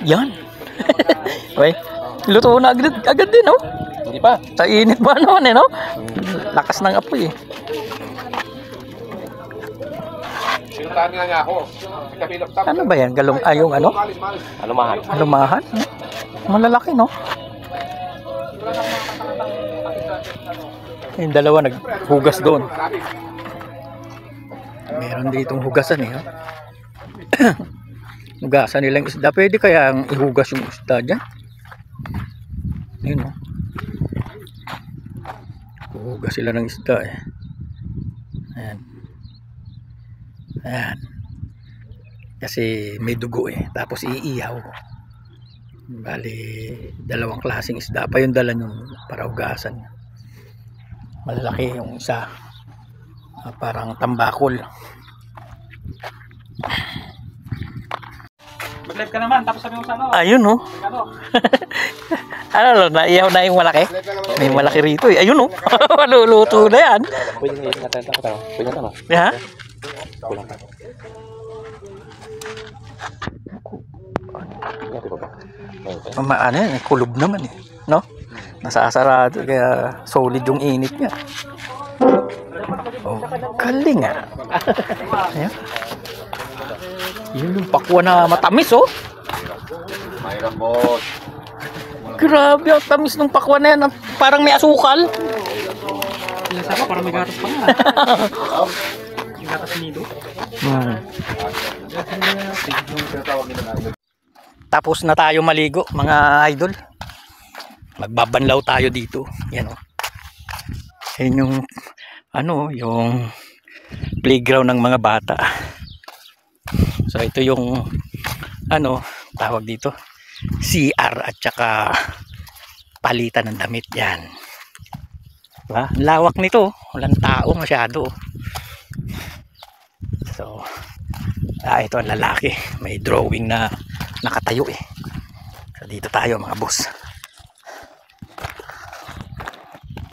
Yan. Uy, luto na agad din, no? Hindi pa. Sa init ba naman, no? Lakas ng apoy, Sinutani nga niya ako. Ano ba yan? Galong, yung ano? Alumahan. Alumahan? Malalaki, no? Yung dalawa naghugas doon. Meron ditong hugasan, eh. Hugasan nilang isda. Pwede kaya ihugas yung isda dyan? Yun, no? Hugas sila ng isda, eh. Ayan. Ayan. Kasi may dugo, eh. Tapos iihaw. Bali, dalawang klaseng isda pa yung dala nyo para hugasan. Malalaki yung isa. Parang tambakol. Mag-live ka naman, tapos sabi mo sa ano. Ayun, no? Ano, naiyaw na yung malaki? May malaki rito, eh. Ayun, no? Maluluto na yan. Pwede nga natin ito. Pwede na, no? Ha? Kulang pa. Ano yan, kulob naman, eh. No? Nasasarado, kaya solid yung init niya. Oh, galing, ah. Ayan. Yun yung pakwa na matamis, oh. Mayroon, boss. Grabe, ang tamis ng pakwa na yan. Parang may asukal. Ilasa pa, parang may gatas pa nga. Yung gatas nido. Tapos na tayo maligo, mga idol. Magbabanlaw tayo dito. Yan, oh. Yan yung ano, yung playground ng mga bata. So ito yung ano, tawag dito, CR at saka palitan ng damit. Yan. Diba? Lawak nito, walang tao masyado. So ito ang lalaki, may drawing na nakatayo, eh. So dito tayo, mga boss.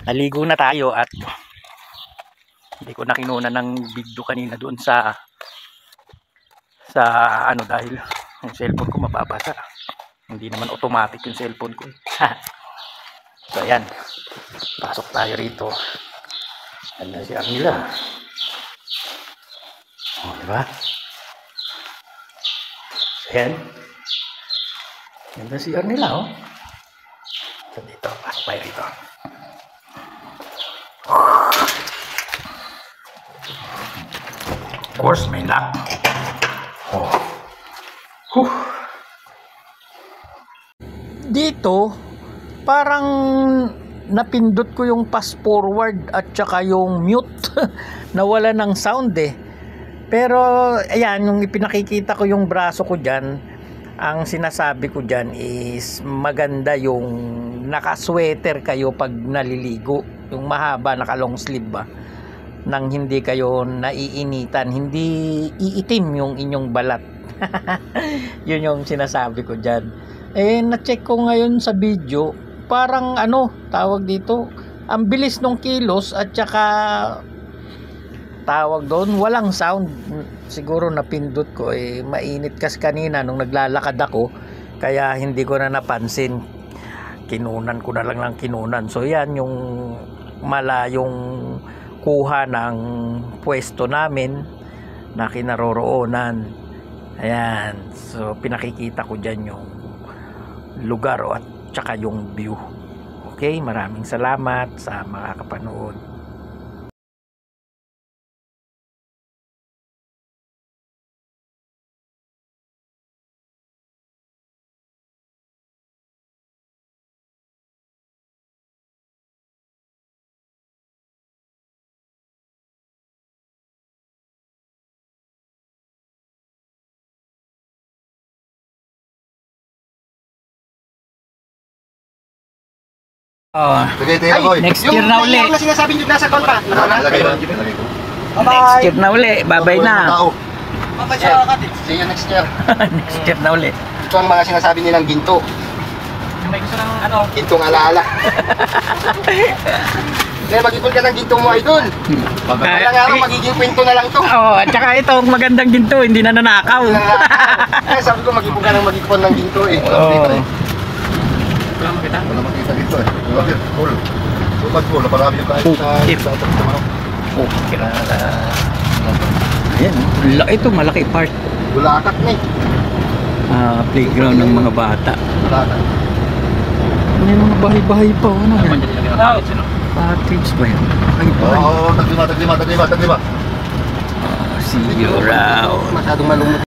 Naligo na tayo at hindi ko na kinuna ng video kanina doon sa ano, dahil yung cellphone ko mababasa. Hindi naman automatic yung cellphone ko. So ayan, pasok tayo rito. Ayan si Armila. Oh, diba? Ayan. Ayan si Armila, oh. So dito, pasok tayo rito. Of course, may lock. Oh. Dito, parang napindot ko yung fast forward at saka yung mute. Nawala ng sound, eh. Pero ayan, yung ipinakikita ko yung braso ko dyan, ang sinasabi ko dyan is maganda yung naka-sweater kayo pag naliligo, yung mahaba, naka long sleeve ba, nang hindi kayo naiinitan, hindi iitim yung inyong balat. Yun yung sinasabi ko dyan. Eh, na-check ko ngayon sa video, parang ano, tawag dito, ang bilis ng kilos at saka tawag doon, walang sound. Siguro napindot ko, eh, mainit kasi kanina nung naglalakad ako, kaya hindi ko na napansin. Kinunan ko na lang ng kinunan. So yan yung malayong kuha ng pwesto namin na kinaroroonan. Ayan, so pinakikita ko dyan yung lugar at saka yung view. Okay, maraming salamat sa mga kapanood. Next year na uli. Yung sinasabi nyo nasa account pa. Next year na uli. Bye-bye na. See you next year. Next year na uli. Ito ang mga sinasabi nilang ginto. May gusto ng ano. Gintong alaala. Kaya mag-ipon ka ng ginto mo, idol. Kaya nga ako, magiging kwento na lang to. Oo, at saka ito, magandang ginto, hindi na nanakaw. Kaya sabi ko, mag-ipon ka ng mag-ipon ng ginto eh. Oo. Wala makita. Wala makita dito eh. Bakit? Full. Full. Marami yung kahit sa manok. Okay na. Ayan, ito malaki part. Bulakat na eh. Playground ng mga bata. Bulakat. May mga bahay-bahay pa. Ano Naman yan? dyan nilagay ng cottage, Cottage ba yan? Ay, ba? Oo, taglima. See you around. Masyadong malungkot.